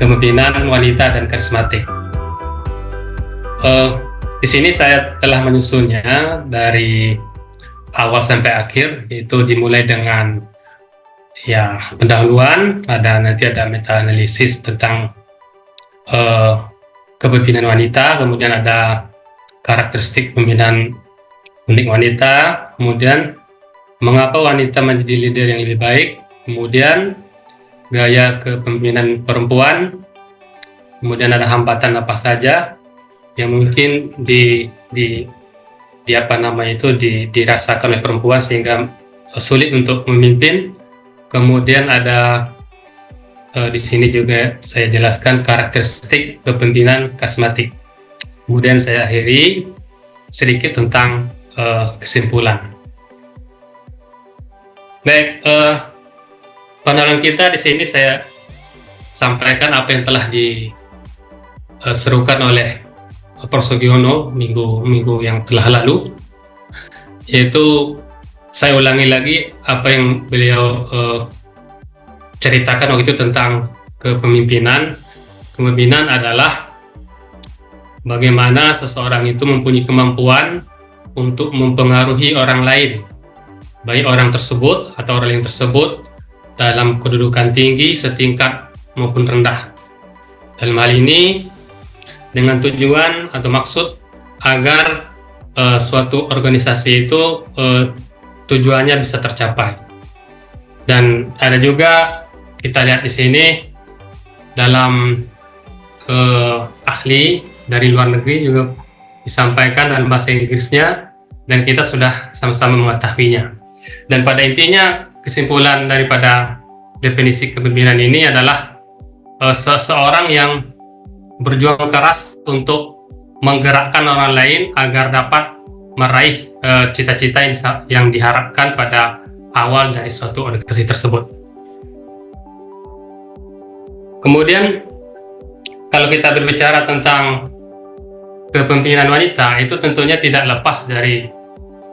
kepemimpinan wanita dan karismatik. Di sini saya telah menyusunnya dari awal sampai akhir, yaitu dimulai dengan pendahuluan, nanti ada meta analisis tentang kepemimpinan wanita, kemudian ada karakteristik kepemimpinan unik wanita, kemudian mengapa wanita menjadi leader yang lebih baik, kemudian gaya kepemimpinan perempuan, kemudian ada hambatan apa saja yang mungkin dirasakan oleh perempuan sehingga sulit untuk memimpin. Kemudian ada di sini juga saya jelaskan karakteristik kepemimpinan karismatik. Kemudian saya akhiri sedikit tentang kesimpulan. Baik, pandangan kita di sini saya sampaikan apa yang telah diserukan oleh Prof. Sugiono minggu yang telah lalu, yaitu saya ulangi lagi apa yang beliau ceritakan waktu itu tentang kepemimpinan. Kepemimpinan adalah bagaimana seseorang itu mempunyai kemampuan untuk mempengaruhi orang lain, baik orang tersebut atau orang lain tersebut dalam kedudukan tinggi, setingkat maupun rendah. Dalam hal ini dengan tujuan atau maksud agar suatu organisasi itu tujuannya bisa tercapai. Dan ada juga kita lihat di sini dalam ahli dari luar negeri juga disampaikan dalam bahasa Inggrisnya, dan kita sudah sama-sama mengetahuinya. Dan pada intinya kesimpulan daripada definisi kepemimpinan ini adalah seseorang yang berjuang keras untuk menggerakkan orang lain agar dapat meraih cita-cita yang diharapkan pada awal dari suatu organisasi tersebut. Kemudian kalau kita berbicara tentang kepemimpinan wanita, itu tentunya tidak lepas dari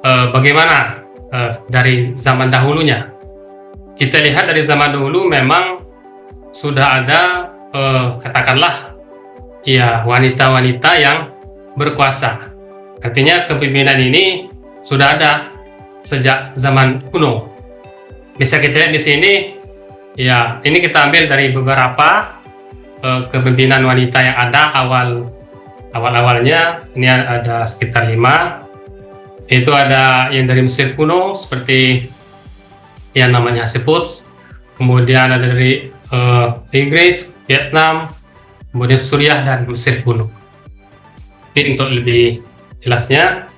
bagaimana dari zaman dahulunya. Kita lihat dari zaman dahulu memang sudah ada katakanlah wanita-wanita yang berkuasa. Artinya kepemimpinan ini sudah ada sejak zaman kuno. Bisa kita lihat di sini, ini kita ambil dari beberapa kepemimpinan wanita yang ada awal-awalnya. Ini ada sekitar 5. Itu ada yang dari Mesir kuno seperti yang namanya Hatshepsut, kemudian ada dari Inggris, Vietnam, kemudian Suriah dan Mesir kuno. Untuk lebih jelasnya,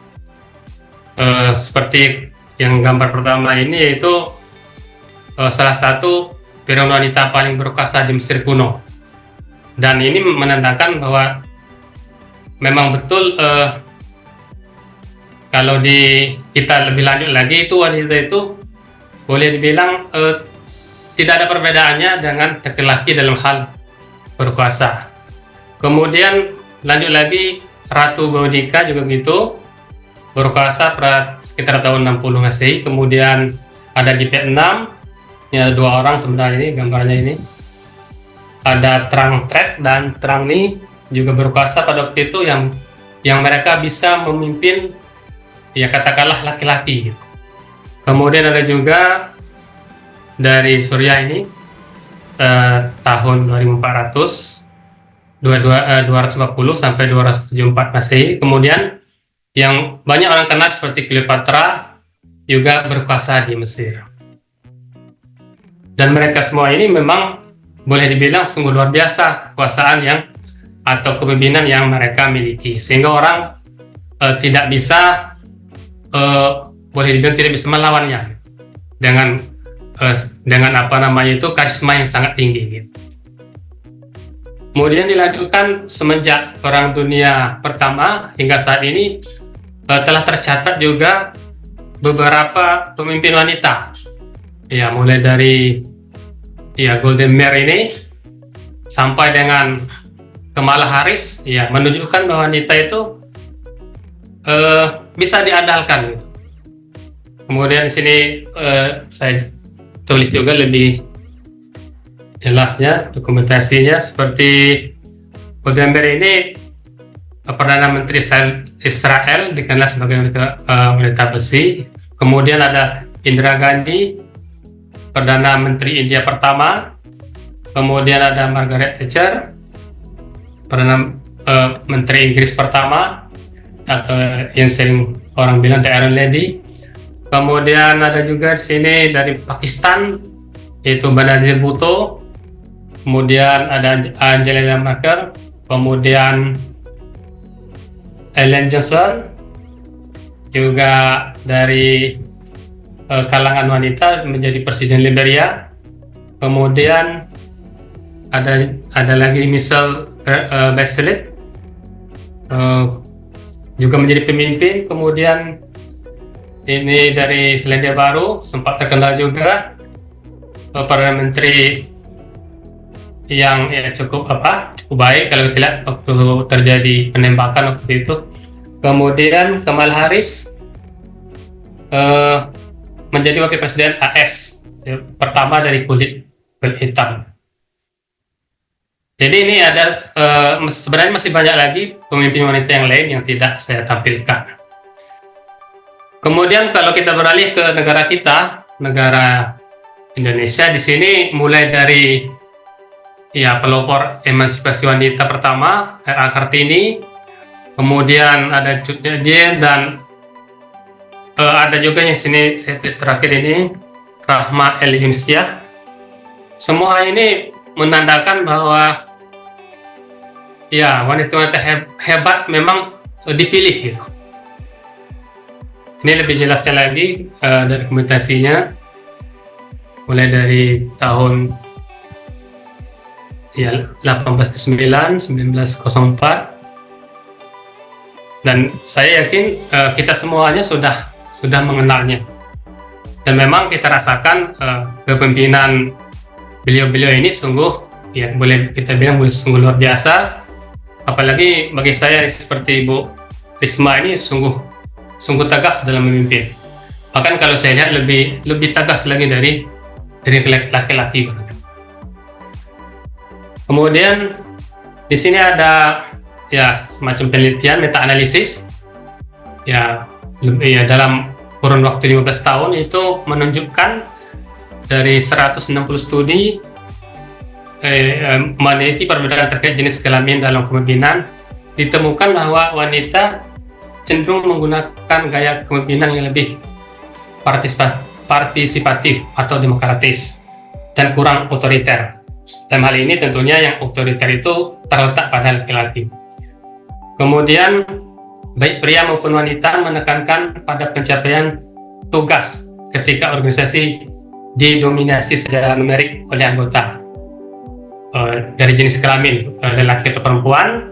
seperti yang gambar pertama ini, yaitu salah satu perempuan wanita paling berkuasa di Mesir kuno. Dan ini menandakan bahwa memang betul kalau kita lebih lanjut lagi, itu wanita itu boleh dibilang tidak ada perbedaannya dengan laki-laki dalam hal berkuasa. Kemudian lanjut lagi, Ratu Boudica juga begitu, berkuasa pada sekitar tahun 60 Masehi. Kemudian ada di Vietnam, ini ada 2 orang sebenarnya, ini gambarnya ini. Ada Trang Tret dan Trang Ni juga berkuasa pada waktu itu yang mereka bisa memimpin katakanlah laki-laki. Kemudian ada juga dari Suriah ini tahun 240 sampai 274 Masehi. Kemudian yang banyak orang kenal seperti Cleopatra juga berkuasa di Mesir. Dan mereka semua ini memang boleh dibilang sungguh luar biasa kekuasaan atau kepemimpinan yang mereka miliki, sehingga orang tidak bisa boleh dibilang tidak bisa melawannya dengan karisma yang sangat tinggi gitu. Kemudian dilanjutkan semenjak Perang Dunia Pertama hingga saat ini telah tercatat juga beberapa pemimpin wanita, mulai dari Golda Meir ini sampai dengan Kamala Harris, menunjukkan bahwa wanita itu bisa diandalkan gitu. Kemudian di sini saya tulis juga lebih jelasnya dokumentasinya seperti gambar ini. Perdana Menteri Israel dikenal sebagai wanita besi. Kemudian ada Indira Gandhi, Perdana Menteri India pertama. Kemudian ada Margaret Thatcher, Perdana Menteri Inggris pertama, atau yang sering orang bilang the Iron Lady. Kemudian ada juga di sini dari Pakistan, yaitu Benazir Bhutto. Kemudian ada Angela Merkel. Kemudian Ellen Johnson, juga dari kalangan wanita menjadi presiden Liberia. Kemudian ada lagi Michelle Bachelet, juga menjadi pemimpin. Kemudian ini dari Selandia Baru, sempat terkenal juga, Perdana Menteri yang cukup baik kalau kita lihat waktu terjadi penembakan waktu itu. Kemudian Kamala Harris menjadi wakil presiden AS pertama dari kulit hitam. Jadi ini ada sebenarnya masih banyak lagi pemimpin wanita yang lain yang tidak saya tampilkan. Kemudian kalau kita beralih ke negara kita, negara Indonesia, di sini mulai dari pelopor emansipasi wanita pertama R.A. Kartini, kemudian ada Cut Nyadir, dan ada juga yang sini saya tulis terakhir ini Rahma El Yunusiyah. Semua ini menandakan bahwa wanita-wanita hebat memang dipilih gitu. Ini lebih jelasnya lagi dari dokumentasinya, mulai dari tahun 1809, 1904, dan saya yakin kita semuanya sudah mengenalnya, dan memang kita rasakan kepemimpinan beliau-beliau ini sungguh boleh kita bilang sungguh luar biasa. Apalagi bagi saya seperti Ibu Risma ini sungguh tegas dalam memimpin. Bahkan kalau saya lihat lebih tegas lagi dari laki-laki. Kemudian di sini ada semacam penelitian meta analisis dalam kurun waktu 15 tahun itu menunjukkan dari 160 studi meneliti perbedaan terkait jenis kelamin dalam kepemimpinan, ditemukan bahwa wanita cenderung menggunakan gaya kepemimpinan yang lebih partisipatif atau demokratis dan kurang otoriter. Dalam hal ini tentunya yang otoriter itu terletak pada laki-laki. Kemudian baik pria maupun wanita menekankan pada pencapaian tugas ketika organisasi didominasi secara numerik oleh anggota dari jenis kelamin lelaki atau perempuan,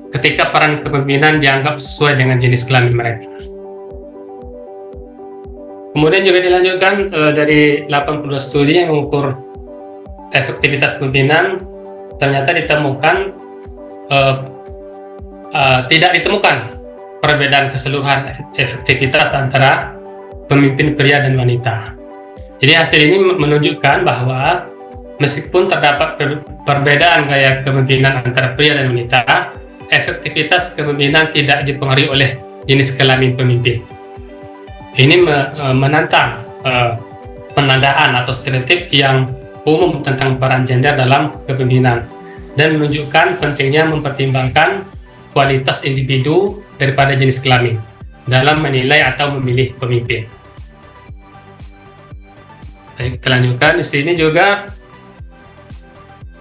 ketika peran kepemimpinan dianggap sesuai dengan jenis kelamin mereka. Kemudian juga dilanjutkan dari 82 studi yang mengukur efektivitas kepemimpinan, ternyata tidak ditemukan perbedaan keseluruhan efektivitas antara pemimpin pria dan wanita. Jadi hasil ini menunjukkan bahwa meskipun terdapat perbedaan gaya kepemimpinan antara pria dan wanita, efektivitas kepemimpinan tidak dipengaruhi oleh jenis kelamin pemimpin. Ini menantang penandaan atau stereotip yang umum tentang peran gender dalam kepemimpinan, dan menunjukkan pentingnya mempertimbangkan kualitas individu daripada jenis kelamin dalam menilai atau memilih pemimpin. Baik, kita lanjutkan. Di sini juga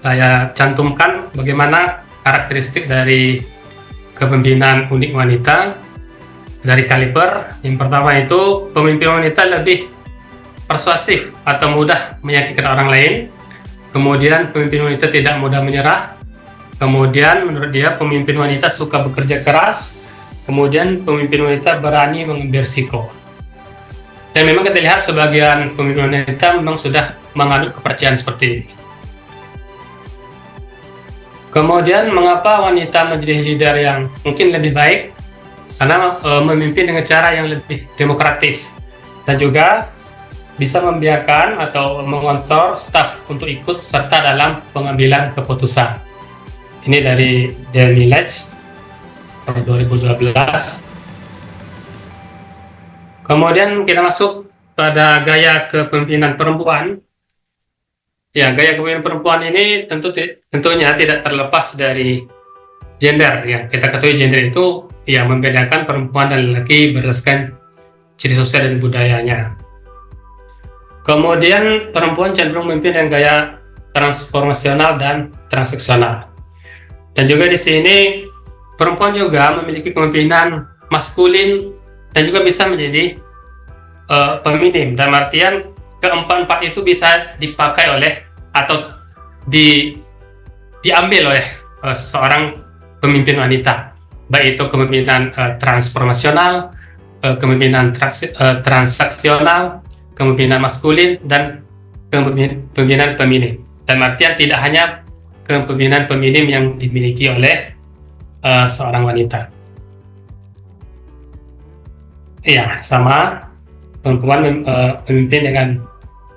saya cantumkan bagaimana karakteristik dari kepemimpinan unik wanita dari kaliber. Yang pertama itu pemimpin wanita lebih persuasif atau mudah meyakinkan orang lain. Kemudian pemimpin wanita tidak mudah menyerah. Kemudian menurut dia pemimpin wanita suka bekerja keras. Kemudian pemimpin wanita berani mengambil risiko. Dan memang kita lihat sebagian pemimpin wanita memang sudah menganut kepercayaan seperti ini. Kemudian mengapa wanita menjadi leader yang mungkin lebih baik? Karena memimpin dengan cara yang lebih demokratis, dan juga bisa membiarkan atau mengontrol staf untuk ikut serta dalam pengambilan keputusan. Ini dari The Village tahun 2012. Kemudian kita masuk pada gaya kepemimpinan perempuan. Ya, gaya kepemimpinan perempuan ini tentunya tidak terlepas dari gender. Ya, kita ketahui gender itu ya membedakan perempuan dan lelaki berdasarkan ciri sosial dan budayanya. Kemudian perempuan cenderung memimpin dengan gaya transformasional dan transaksional. Dan juga di sini perempuan juga memiliki kepemimpinan maskulin dan juga bisa menjadi feminim. Dalam artian keempat-empat itu bisa dipakai oleh atau diambil oleh seorang pemimpin wanita, baik itu kepemimpinan transformasional, kepemimpinan transaksional, kepemimpinan maskulin, dan kepemimpinan feminim. Dalam artian tidak hanya kepemimpinan feminim yang dimiliki oleh seorang wanita. Iya, sama perempuan memimpin dengan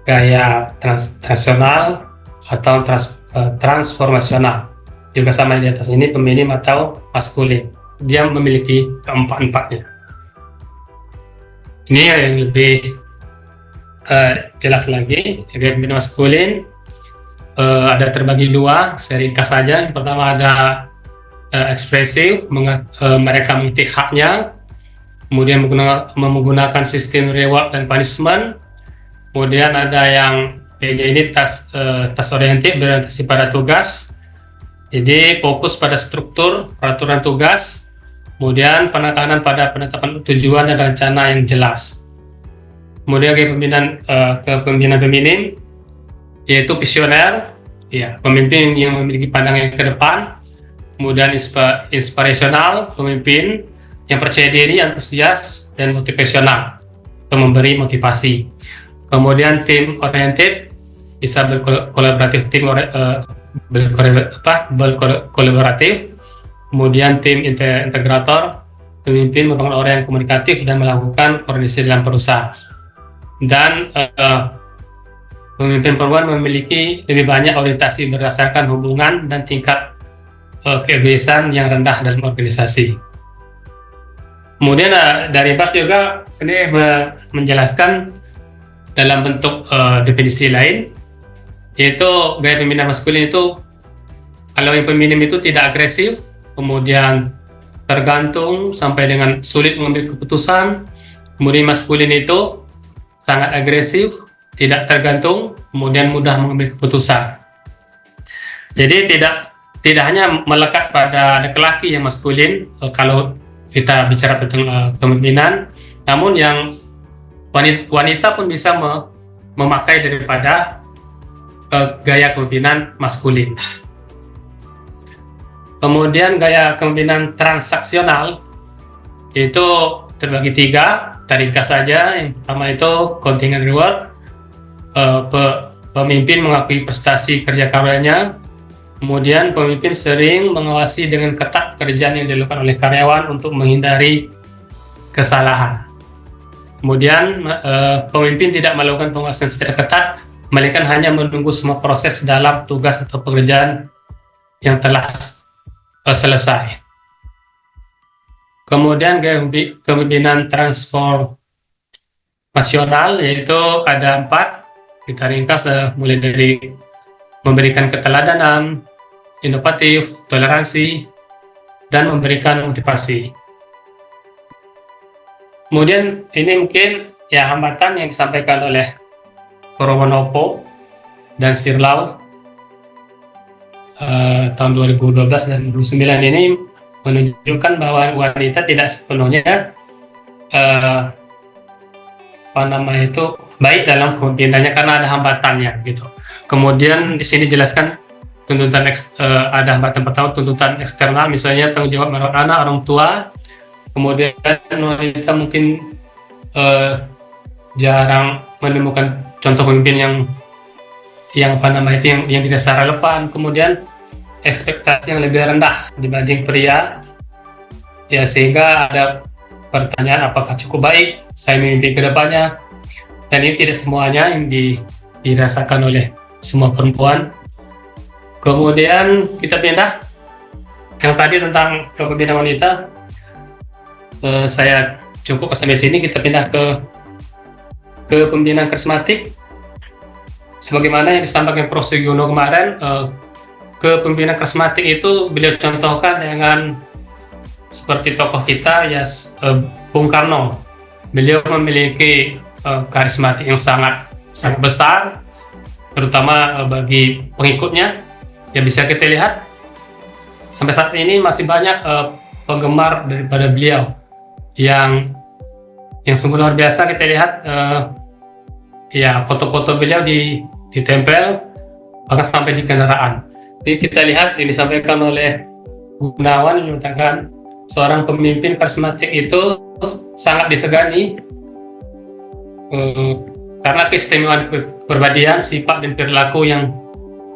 gaya transaksional atau transformasional. Juga sama di atas ini feminim atau maskulin. Dia memiliki keempat-empatnya. Ini yang lebih jelas lagi. Kepemimpinan maskulin ada terbagi dua, saya ringkas saja. Yang pertama ada ekspresif, mereka mengerti haknya, kemudian menggunakan sistem reward dan punishment. Kemudian ada yang ini task oriented, berorientasi pada tugas, jadi fokus pada struktur peraturan tugas, kemudian penekanan pada penetapan tujuan dan rencana yang jelas. Kemudian kepemimpinan feminim yaitu visioner, ya, pemimpin yang memiliki pandangan ke depan. Kemudian inspirational, pemimpin yang percaya diri, antusias, dan motivasional untuk memberi motivasi. Kemudian team oriented, bisa berkolaboratif, berkolaboratif. Kemudian tim integrator, pemimpin merupakan orang yang komunikatif dan melakukan koordinasi dalam perusahaan. Dan pemimpin perempuan memiliki lebih banyak orientasi berdasarkan hubungan dan tingkat keegoisan yang rendah dalam organisasi. Kemudian dari Bas juga ini menjelaskan dalam bentuk definisi lain, yaitu gaya pemimpinan maskulin itu, kalau yang feminim itu tidak agresif, kemudian tergantung sampai dengan sulit mengambil keputusan. Kemudian maskulin itu sangat agresif, tidak tergantung, kemudian mudah mengambil keputusan. Jadi tidak hanya melekat pada laki-laki yang maskulin kalau kita bicara tentang kepemimpinan, namun yang wanita pun bisa memakai daripada gaya kepemimpinan maskulin. Kemudian gaya kepemimpinan transaksional itu terbagi tiga, ringkas saja. Yang pertama itu contingent reward, pemimpin mengakui prestasi kerja karyanya. Kemudian pemimpin sering mengawasi dengan ketat pekerjaan yang dilakukan oleh karyawan untuk menghindari kesalahan. Kemudian pemimpin tidak melakukan pengawasan secara ketat, melainkan hanya menunggu semua proses dalam tugas atau pekerjaan yang telah selesai. Kemudian gaya kepemimpinan transformasional yaitu ada 4, kita ringkas mulai dari memberikan keteladanan, inovatif, toleransi, dan memberikan motivasi. Kemudian ini mungkin ya hambatan yang disampaikan oleh Purwonopo dan Sirlau tahun 2012 dan 2009 ini menunjukkan bahwa wanita tidak sepenuhnya baik dalam kepemimpinannya karena ada hambatannya gitu. Kemudian di sini jelaskan tuntutan ada hambatan pertama, tuntutan eksternal, misalnya tanggung jawab merawat anak, orang tua. Kemudian wanita mungkin jarang menemukan contoh pemimpin yang tidak secara relevan. Kemudian ekspektasi yang lebih rendah dibanding pria, ya sehingga ada pertanyaan apakah cukup baik saya memimpin ke depannya. Dan ini tidak semuanya yang dirasakan oleh semua perempuan. Kemudian kita pindah yang tadi tentang kepemimpinan wanita, saya cukup sampai sini. Kita pindah ke kepemimpinan karismatik. Sebagaimana yang disampaikan Prof. Sugiono kemarin, kepemimpinan karismatik itu beliau contohkan dengan seperti tokoh kita ya, Bung Karno. Beliau memiliki karismatik yang sangat besar, terutama bagi pengikutnya. Yang bisa kita lihat sampai saat ini masih banyak penggemar daripada beliau yang sungguh luar biasa. Kita lihat ya, foto-foto beliau ditempel bahkan sampai di kendaraan. Jadi kita lihat yang disampaikan oleh Gunawan yang mengatakan seorang pemimpin karismatik itu sangat disegani karena keistimewaan kepribadian, sifat dan perilaku yang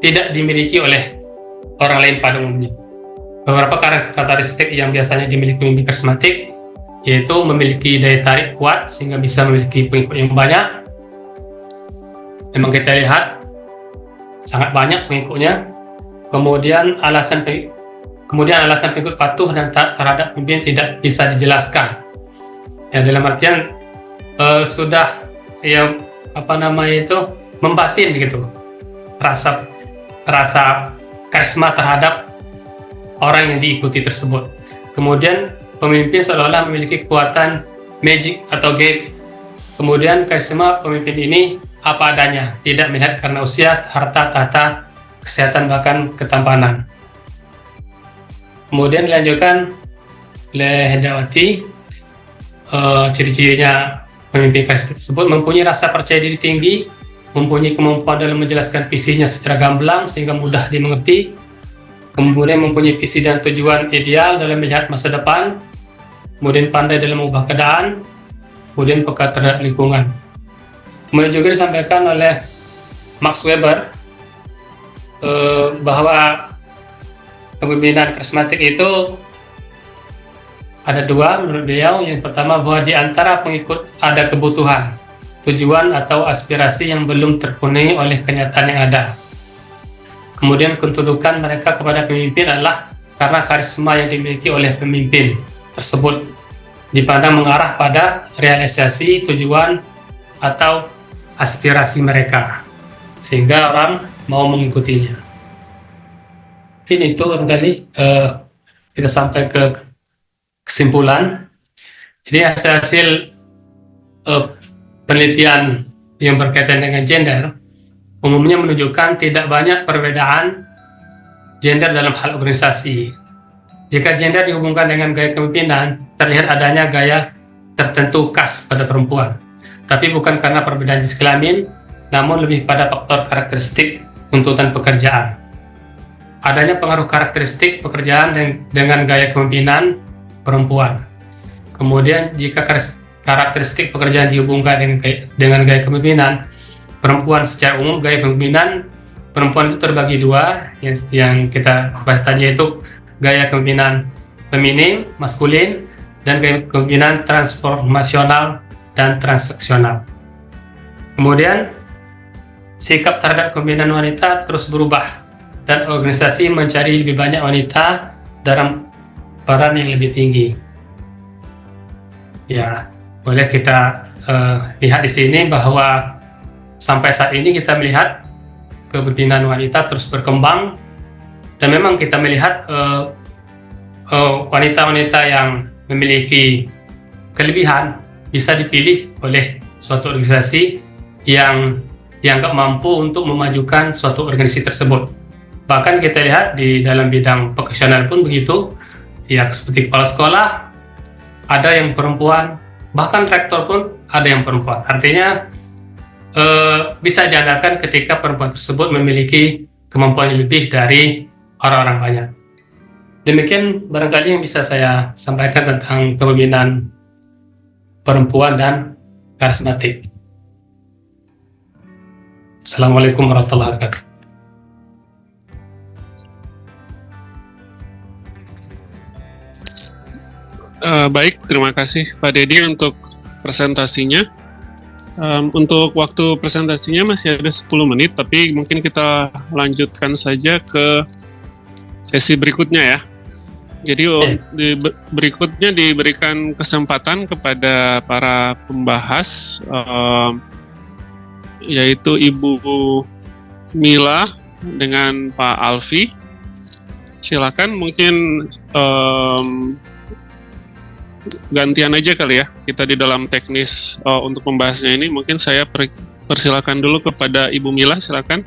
tidak dimiliki oleh orang lain pada umumnya. Beberapa karakteristik yang biasanya dimiliki pemimpin karismatik yaitu memiliki daya tarik kuat sehingga bisa memiliki pengikut yang banyak. Memang kita lihat sangat banyak pengikutnya. Kemudian alasan pengikut patuh dan taat terhadap pemimpin tidak bisa dijelaskan. Ya, dalam artian sudah ya membatin gitu rasa karisma terhadap orang yang diikuti tersebut. Kemudian pemimpin seolah-olah memiliki kekuatan magic atau gaib. Kemudian karisma pemimpin ini apa adanya, tidak melihat karena usia, harta, tahta, kesehatan, bahkan ketampanan. Kemudian dilanjutkan oleh Hendrawati, ciri-cirinya pemimpin karismatik tersebut mempunyai rasa percaya diri tinggi, mempunyai kemampuan dalam menjelaskan visinya secara gamblang sehingga mudah dimengerti, kemudian mempunyai visi dan tujuan ideal dalam melihat masa depan, kemudian pandai dalam mengubah keadaan, kemudian peka terhadap lingkungan. Kemudian juga disampaikan oleh Max Weber bahwa kepemimpinan karismatik itu ada dua menurut beliau. Yang pertama, bahwa di antara pengikut ada kebutuhan, tujuan atau aspirasi yang belum terpenuhi oleh kenyataan yang ada. Kemudian ketundukan mereka kepada pemimpin adalah karena karisma yang dimiliki oleh pemimpin tersebut dipandang mengarah pada realisasi tujuan atau aspirasi mereka, sehingga orang mau mengikutinya. Mungkin itu barangkali kita sampai ke kesimpulan. Jadi hasil penelitian yang berkaitan dengan gender umumnya menunjukkan tidak banyak perbedaan gender dalam hal organisasi. Jika gender dihubungkan dengan gaya kepemimpinan, terlihat adanya gaya tertentu khas pada perempuan, tapi bukan karena perbedaan jenis kelamin, namun lebih pada faktor karakteristik tuntutan pekerjaan. Adanya pengaruh karakteristik pekerjaan dengan gaya kepemimpinan perempuan. Kemudian jika karakteristik pekerjaan dihubungkan dengan gaya kepemimpinan perempuan, secara umum gaya kepemimpinan perempuan itu terbagi dua, yang kita bahas tadi, yaitu gaya kepemimpinan feminin, maskulin, dan gaya kepemimpinan transformasional dan transaksional. Kemudian sikap terhadap kepemimpinan wanita terus berubah dan organisasi mencari lebih banyak wanita dalam peran yang lebih tinggi. Ya, boleh kita lihat di sini bahwa sampai saat ini kita melihat kepemimpinan wanita terus berkembang, dan memang kita melihat wanita-wanita yang memiliki kelebihan bisa dipilih oleh suatu organisasi yang dianggap mampu untuk memajukan suatu organisasi tersebut. Bahkan kita lihat di dalam bidang profesional pun begitu, ya, seperti kepala sekolah ada yang perempuan, bahkan rektor pun ada yang perempuan. Artinya bisa diandalkan ketika perempuan tersebut memiliki kemampuan yang lebih dari orang-orang banyak. Demikian barangkali yang bisa saya sampaikan tentang kepemimpinan perempuan dan karismatik. Assalamualaikum warahmatullahi wabarakatuh. Baik, terima kasih Pak Dedi untuk presentasinya. Untuk waktu presentasinya masih ada 10 menit, tapi mungkin kita lanjutkan saja ke sesi berikutnya ya. Jadi berikutnya diberikan kesempatan kepada para pembahas, yaitu Ibu Mila dengan Pak Alfi. Silakan, mungkin gantian aja kali ya, kita di dalam teknis untuk membahasnya ini. Mungkin saya persilakan dulu kepada Ibu Mila, silakan.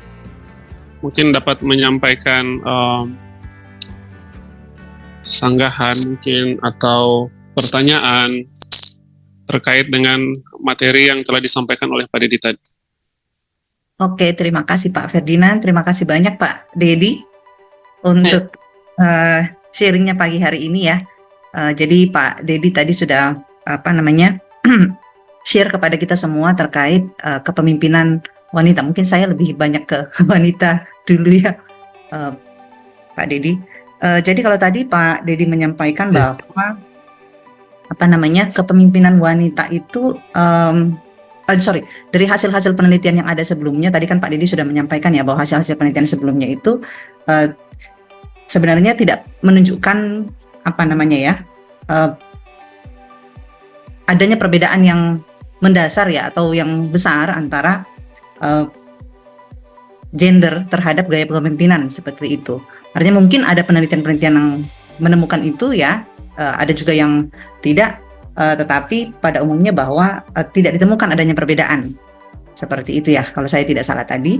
Mungkin dapat menyampaikan sanggahan mungkin atau pertanyaan terkait dengan materi yang telah disampaikan oleh Pak Dedi tadi. Oke, terima kasih Pak Ferdinand, terima kasih banyak Pak Dedi untuk sharingnya pagi hari ini ya. Jadi Pak Dedi tadi sudah share kepada kita semua terkait kepemimpinan wanita. Mungkin saya lebih banyak ke wanita dulu ya, Pak Dedi. Jadi kalau tadi Pak Dedi menyampaikan bahwa kepemimpinan wanita itu dari hasil-hasil penelitian yang ada sebelumnya, tadi kan Pak Dedi sudah menyampaikan ya bahwa hasil-hasil penelitian sebelumnya itu sebenarnya tidak menunjukkan adanya perbedaan yang mendasar ya atau yang besar antara gender terhadap gaya kepemimpinan seperti itu. Artinya mungkin ada penelitian-penelitian yang menemukan itu ya, ada juga yang tidak, tetapi pada umumnya bahwa tidak ditemukan adanya perbedaan seperti itu ya kalau saya tidak salah tadi.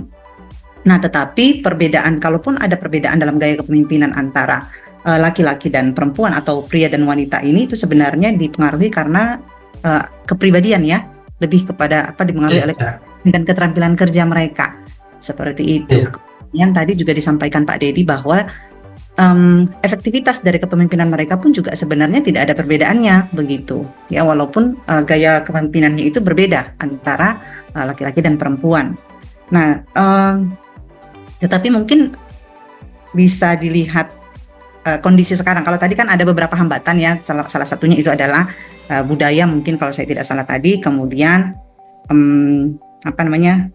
Nah, tetapi perbedaan, kalaupun ada perbedaan dalam gaya kepemimpinan antara laki-laki dan perempuan atau pria dan wanita ini, itu sebenarnya dipengaruhi karena kepribadian ya, lebih kepada dipengaruhi oleh dan keterampilan kerja mereka seperti itu. Kemudian tadi juga disampaikan Pak Dedi bahwa efektivitas dari kepemimpinan mereka pun juga sebenarnya tidak ada perbedaannya begitu ya, walaupun gaya kepemimpinannya itu berbeda antara laki-laki dan perempuan. Nah, tetapi mungkin bisa dilihat kondisi sekarang. Kalau tadi kan ada beberapa hambatan ya, salah satunya itu adalah budaya mungkin kalau saya tidak salah tadi, kemudian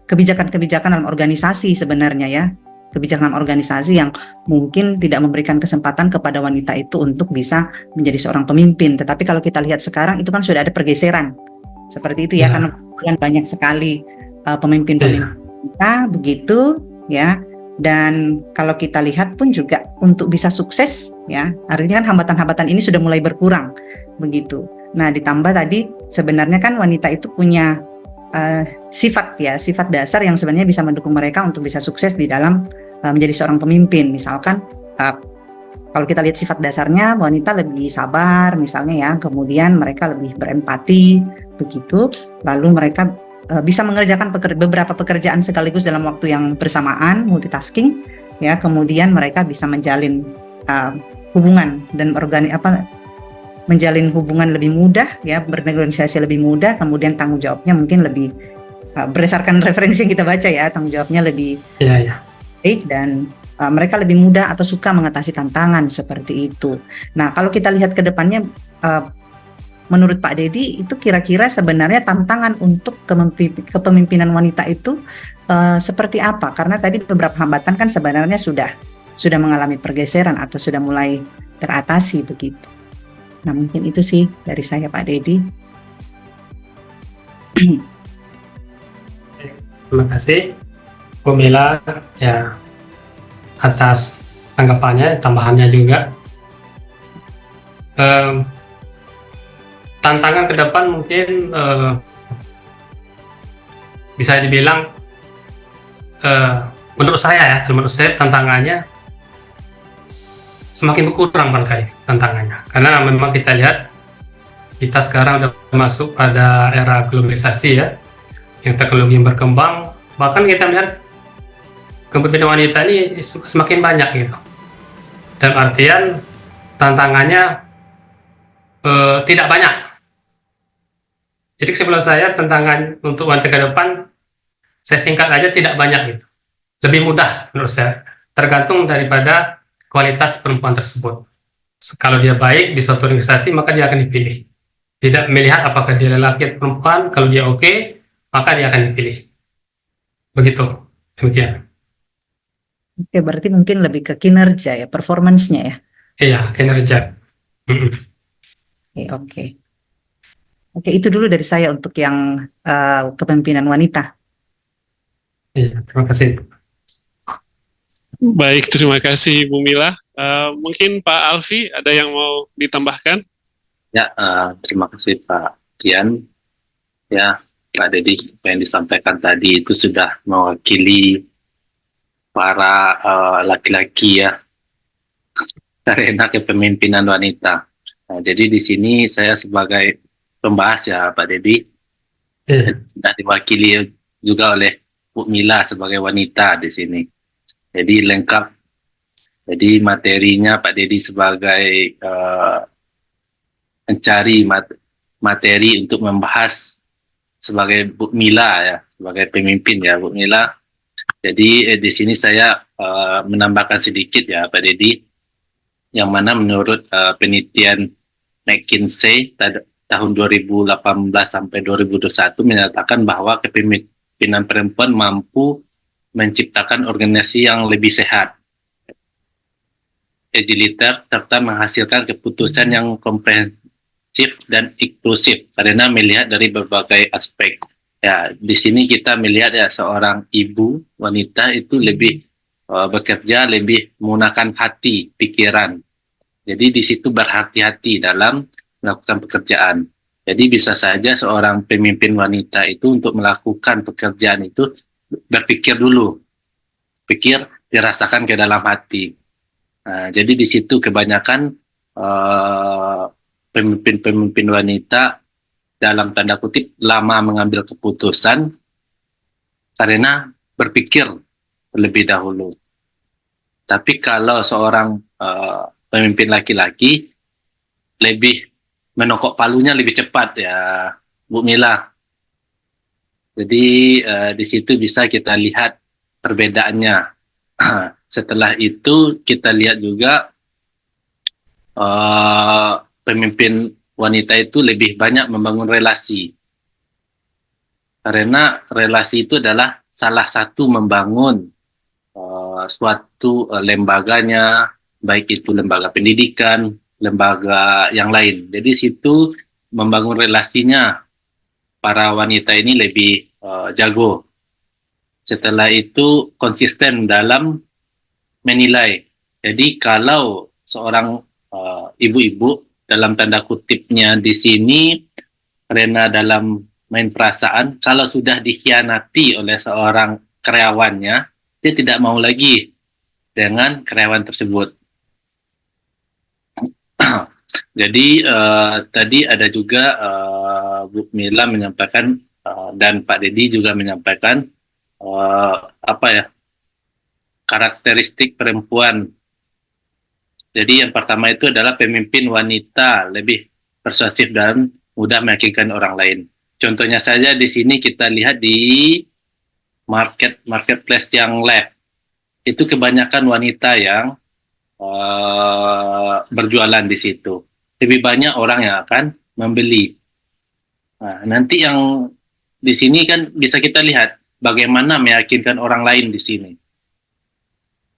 kebijakan-kebijakan dalam organisasi sebenarnya ya, kebijakan organisasi yang mungkin tidak memberikan kesempatan kepada wanita itu untuk bisa menjadi seorang pemimpin. Tetapi kalau kita lihat sekarang itu kan sudah ada pergeseran seperti itu ya, karena banyak sekali pemimpin-pemimpin kita begitu ya. Dan kalau kita lihat pun juga untuk bisa sukses ya, artinya kan hambatan-hambatan ini sudah mulai berkurang begitu. Nah, ditambah tadi sebenarnya kan wanita itu punya sifat dasar yang sebenarnya bisa mendukung mereka untuk bisa sukses di dalam menjadi seorang pemimpin. Misalkan kalau kita lihat sifat dasarnya, wanita lebih sabar misalnya ya, kemudian mereka lebih berempati begitu, lalu mereka bisa mengerjakan beberapa pekerjaan sekaligus dalam waktu yang bersamaan, multitasking ya, kemudian mereka bisa menjalin hubungan dan menjalin hubungan lebih mudah ya, bernegosiasi lebih mudah, kemudian tanggung jawabnya mungkin lebih berdasarkan referensi yang kita baca ya, tanggung jawabnya lebih baik dan mereka lebih mudah atau suka mengatasi tantangan seperti itu. Nah, kalau kita lihat ke depannya, menurut Pak Dedi itu kira-kira sebenarnya tantangan untuk kepemimpinan wanita itu seperti apa? Karena tadi beberapa hambatan kan sebenarnya sudah mengalami pergeseran atau sudah mulai teratasi begitu. Nah, mungkin itu sih dari saya Pak Dedi. Terima kasih Bu Mila ya atas tanggapannya, tambahannya juga. Tantangan ke depan mungkin bisa dibilang menurut saya tantangannya semakin berkurang barangkali tantangannya, karena memang kita lihat kita sekarang sudah masuk pada era globalisasi ya, yang teknologi yang berkembang, bahkan kita melihat kepemimpinan wanita ini semakin banyak gitu. Dalam artian tantangannya tidak banyak. Jadi kesimpulan saya tantangan untuk wanita ke depan, saya singkat aja, tidak banyak gitu. Lebih mudah menurut saya, tergantung daripada kualitas perempuan tersebut. Kalau dia baik di suatu organisasi, maka dia akan dipilih. Tidak melihat apakah dia lelaki atau perempuan, kalau dia oke, maka dia akan dipilih. Begitu, demikian. Oke, berarti mungkin lebih ke kinerja ya, performance-nya ya. Iya, kinerja. Mm-mm. Oke, oke. Oke, itu dulu dari saya untuk yang kepemimpinan wanita. Iya, terima kasih. Baik, terima kasih Bu Mila. Mungkin Pak Alfi ada yang mau ditambahkan? Ya, terima kasih Pak Kian. Ya, Pak Dedi, apa yang disampaikan tadi itu sudah mewakili para laki-laki ya, karena kepemimpinan wanita. Nah, jadi di sini saya sebagai pembahas ya Pak Dedi, Iya, sudah diwakili juga oleh Bu Mila sebagai wanita di sini. Jadi lengkap. Jadi materinya Pak Dedi sebagai mencari materi untuk membahas sebagai Bu Mila ya, sebagai pemimpin ya Bu Mila. Jadi di sini saya menambahkan sedikit ya Pak Dedi, yang mana menurut penelitian McKinsey tahun 2018 sampai 2021 menyatakan bahwa kepemimpinan perempuan mampu menciptakan organisasi yang lebih sehat, egiliter, serta menghasilkan keputusan yang komprehensif dan inklusif karena melihat dari berbagai aspek. Ya, di sini kita melihat ya seorang ibu wanita itu lebih bekerja, lebih menggunakan hati, pikiran. Jadi di situ berhati-hati dalam melakukan pekerjaan. Jadi bisa saja seorang pemimpin wanita itu untuk melakukan pekerjaan itu berpikir dulu, pikir dirasakan ke dalam hati. Nah, jadi di situ kebanyakan pemimpin-pemimpin wanita dalam tanda kutip lama mengambil keputusan karena berpikir terlebih dahulu. Tapi kalau seorang pemimpin laki-laki lebih menokok palunya lebih cepat ya Bu Mila. Jadi di situ bisa kita lihat perbedaannya. Setelah itu kita lihat juga pemimpin wanita itu lebih banyak membangun relasi. Karena relasi itu adalah salah satu membangun suatu lembaganya, baik itu lembaga pendidikan, lembaga yang lain. Jadi situ membangun relasinya para wanita ini lebih jago. Setelah itu konsisten dalam menilai. Jadi kalau seorang ibu-ibu dalam tanda kutipnya di sini karena dalam main perasaan, kalau sudah dikhianati oleh seorang karyawannya, dia tidak mau lagi dengan karyawan tersebut. Jadi tadi ada juga Bu Mila menyampaikan dan Pak Dedi juga menyampaikan apa ya, karakteristik perempuan. Jadi yang pertama itu adalah pemimpin wanita lebih persuasif dan mudah meyakinkan orang lain. Contohnya saja di sini kita lihat di marketplace yang live, itu kebanyakan wanita yang berjualan di situ. Lebih banyak orang yang akan membeli. Nah, nanti yang di sini kan bisa kita lihat bagaimana meyakinkan orang lain di sini.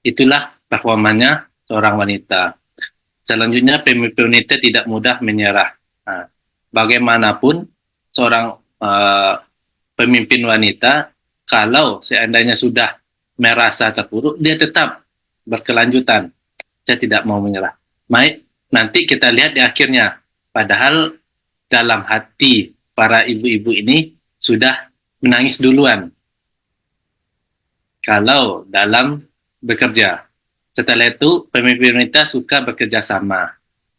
Itulah performanya seorang wanita. Selanjutnya, pemimpin wanita tidak mudah menyerah. Nah, bagaimanapun seorang pemimpin wanita, kalau seandainya sudah merasa terpuruk, dia tetap berkelanjutan. Saya tidak mau menyerah. Baik, nanti kita lihat di akhirnya. Padahal dalam hati para ibu-ibu ini sudah menangis duluan. Kalau dalam bekerja. Setelah itu, pemimpin wanita suka bekerja sama.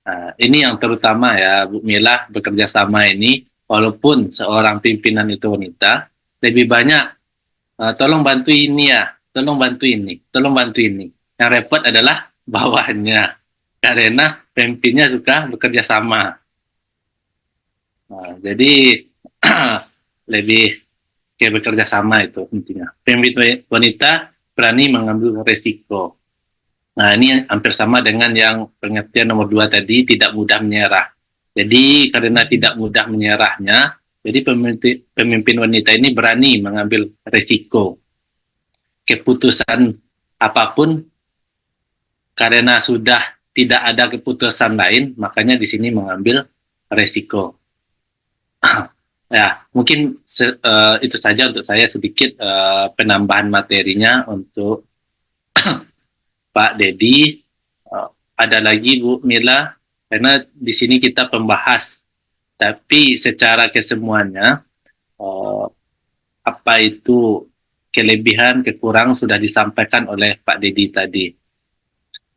Nah, ini yang terutama ya, Bu Mila, bekerja sama ini, walaupun seorang pimpinan itu wanita, lebih banyak, tolong bantu ini ya, tolong bantu ini, tolong bantu ini. Yang repot adalah bawahannya, karena pemimpinnya suka bekerja sama. Nah, jadi lebih kayak bekerja sama itu intinya. Pemimpin wanita berani mengambil resiko. Nah, ini hampir sama dengan yang pengertian nomor 2 tadi, tidak mudah menyerah. Jadi karena tidak mudah menyerahnya, Jadi pemimpin wanita ini berani mengambil resiko. Keputusan apapun, karena sudah tidak ada keputusan lain, makanya di sini mengambil resiko. Ya, mungkin itu saja untuk saya sedikit penambahan materinya untuk Pak Dedi. Ada lagi Bu Mila, karena di sini kita pembahas, tapi secara kesemuanya apa itu kelebihan, kekurangan sudah disampaikan oleh Pak Dedi tadi.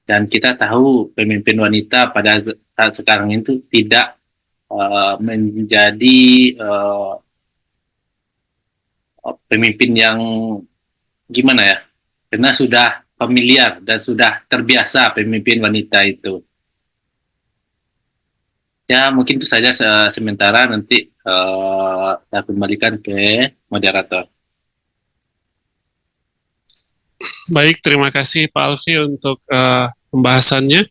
Dan kita tahu pemimpin wanita pada saat sekarang itu tidak menjadi pemimpin yang gimana ya, karena sudah familiar dan sudah terbiasa pemimpin wanita itu. Ya, mungkin itu saja sementara, nanti saya kembalikan ke moderator. Baik, terima kasih Pak Alfi untuk pembahasannya.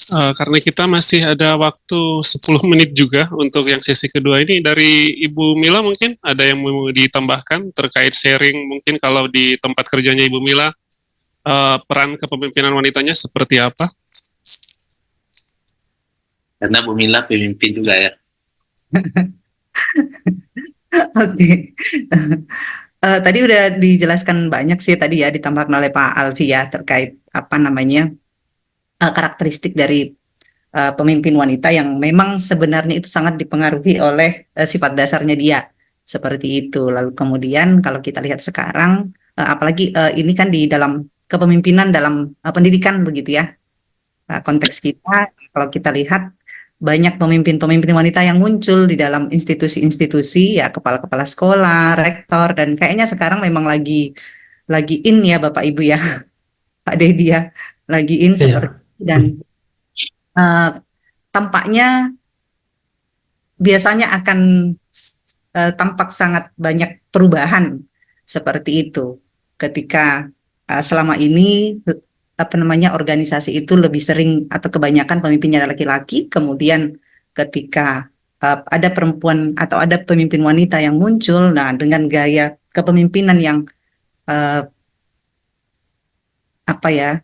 Karena kita masih ada waktu 10 menit juga untuk yang sesi kedua ini. Dari Ibu Mila mungkin ada yang mau ditambahkan terkait sharing, mungkin kalau di tempat kerjanya Ibu Mila, peran kepemimpinan wanitanya seperti apa? Karena Bu Mila pemimpin juga ya. Oke. Tadi udah dijelaskan banyak sih tadi ya, ditambahkan oleh Pak Alfi ya, terkait apa namanya karakteristik dari pemimpin wanita yang memang sebenarnya itu sangat dipengaruhi oleh sifat dasarnya dia, seperti itu. Lalu kemudian kalau kita lihat sekarang, apalagi ini kan di dalam kepemimpinan dalam pendidikan begitu ya, konteks kita, kalau kita lihat banyak pemimpin-pemimpin wanita yang muncul di dalam institusi-institusi ya, kepala-kepala sekolah, rektor, dan kayaknya sekarang memang lagi in ya Bapak Ibu ya, Pak Dedi ya, lagi in seperti dan tampaknya biasanya akan tampak sangat banyak perubahan seperti itu ketika selama ini apa namanya organisasi itu lebih sering atau kebanyakan pemimpinnya adalah laki-laki, kemudian ketika ada perempuan atau ada pemimpin wanita yang muncul, nah dengan gaya kepemimpinan yang apa ya,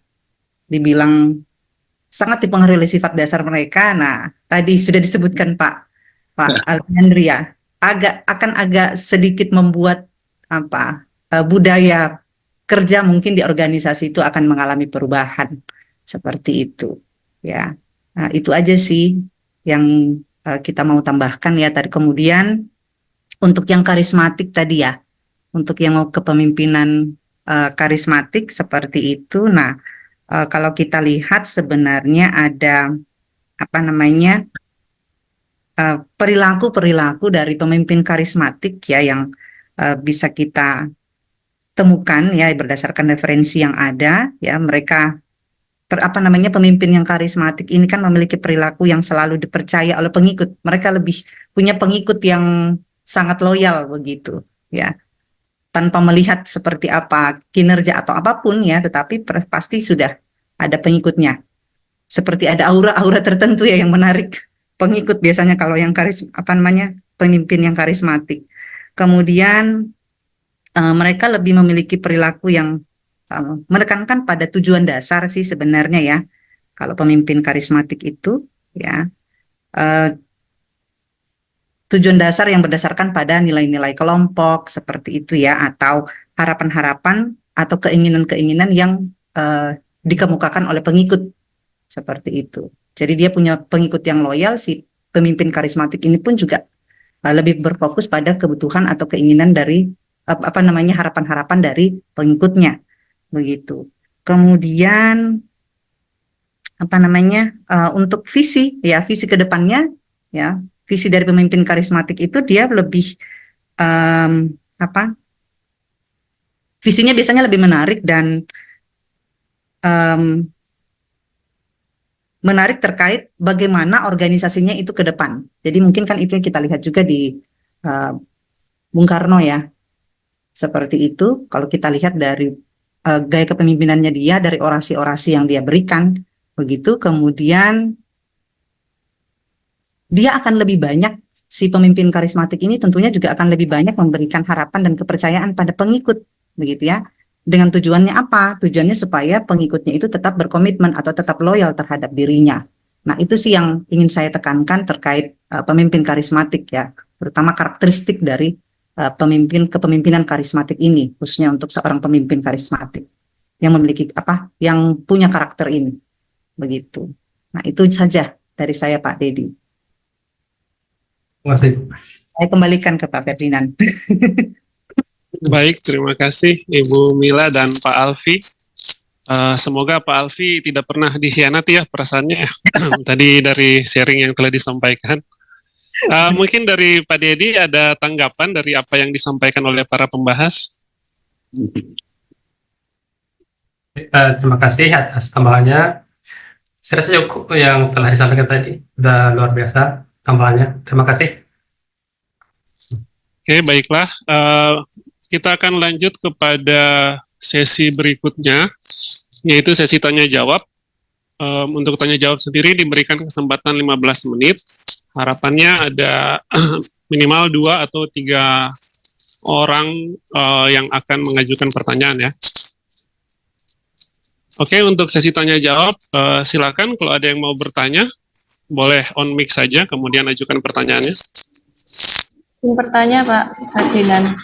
dibilang sangat dipengaruhi oleh sifat dasar mereka. Nah, tadi sudah disebutkan Pak Alfiandri ya, akan agak sedikit membuat apa budaya kerja mungkin di organisasi itu akan mengalami perubahan seperti itu ya. Nah, itu aja sih yang kita mau tambahkan ya tadi. Kemudian untuk yang karismatik tadi ya, untuk yang mau kepemimpinan karismatik seperti itu. Nah, kalau kita lihat sebenarnya ada apa namanya perilaku-perilaku dari pemimpin karismatik ya yang bisa kita temukan ya berdasarkan referensi yang ada ya. Mereka apa namanya pemimpin yang karismatik ini kan memiliki perilaku yang selalu dipercaya oleh pengikut. Mereka lebih punya pengikut yang sangat loyal begitu ya, tanpa melihat seperti apa kinerja atau apapun ya, tetapi pasti sudah ada pengikutnya. Seperti ada aura-aura tertentu ya yang menarik pengikut biasanya kalau yang apa namanya pemimpin yang karismatik. Kemudian mereka lebih memiliki perilaku yang menekankan pada tujuan dasar sih sebenarnya ya. Kalau pemimpin karismatik itu ya tujuan dasar yang berdasarkan pada nilai-nilai kelompok seperti itu ya, atau harapan-harapan atau keinginan-keinginan yang dikemukakan oleh pengikut seperti itu. Jadi dia punya pengikut yang loyal. Si pemimpin karismatik ini pun juga lebih berfokus pada kebutuhan atau keinginan dari apa namanya harapan-harapan dari pengikutnya begitu. Kemudian apa namanya untuk visi ya, visi ke depannya ya, visi dari pemimpin karismatik itu dia lebih apa visinya biasanya lebih menarik dan menarik terkait bagaimana organisasinya itu ke depan. Jadi mungkin kan itu yang kita lihat juga di Bung Karno ya, seperti itu. Kalau kita lihat dari gaya kepemimpinannya dia, dari orasi-orasi yang dia berikan begitu, kemudian dia akan lebih banyak si pemimpin karismatik ini tentunya juga akan lebih banyak memberikan harapan dan kepercayaan pada pengikut, begitu ya. Dengan tujuannya apa? Tujuannya supaya pengikutnya itu tetap berkomitmen atau tetap loyal terhadap dirinya. Nah, itu sih yang ingin saya tekankan terkait pemimpin karismatik ya, terutama karakteristik dari kepemimpinan karismatik ini, khususnya untuk seorang pemimpin karismatik yang memiliki yang punya karakter ini, begitu. Nah, itu saja dari saya, Pak Dedi. Terima kasih. Saya kembalikan ke Pak Ferdinand. Baik, terima kasih Ibu Mila dan Pak Alfi. Semoga Pak Alfi tidak pernah dikhianati ya perasaannya. Tadi dari sharing yang telah disampaikan. Mungkin dari Pak Dedi ada tanggapan dari apa yang disampaikan oleh para pembahas? Terima kasih atas tambahannya. Saya rasa cukup yang telah disampaikan tadi, sudah luar biasa tambahannya. Terima kasih. Oke, baiklah. Kita akan lanjut kepada sesi berikutnya, yaitu sesi tanya jawab. Untuk tanya jawab sendiri diberikan kesempatan 15 menit. Harapannya ada minimal 2 atau 3 orang yang akan mengajukan pertanyaan ya. Oke, untuk sesi tanya jawab, silakan kalau ada yang mau bertanya, boleh on mic saja, kemudian ajukan pertanyaannya. Yang bertanya Pak Ferdinand.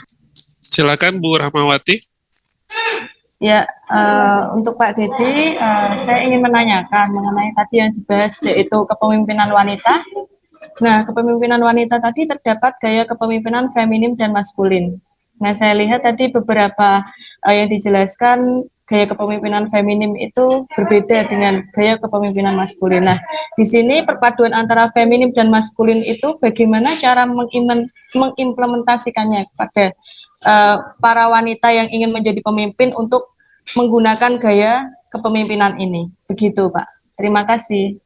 Silakan Bu Rahmawati. Ya, untuk Pak Dedi, saya ingin menanyakan mengenai tadi yang dibahas yaitu kepemimpinan wanita. Nah, kepemimpinan wanita tadi terdapat gaya kepemimpinan feminim dan maskulin. Nah, saya lihat tadi beberapa yang dijelaskan gaya kepemimpinan feminim itu berbeda dengan gaya kepemimpinan maskulin. Nah, di sini perpaduan antara feminim dan maskulin itu bagaimana cara mengimplementasikannya kepada para wanita yang ingin menjadi pemimpin untuk menggunakan gaya kepemimpinan ini. Begitu, Pak. Terima kasih.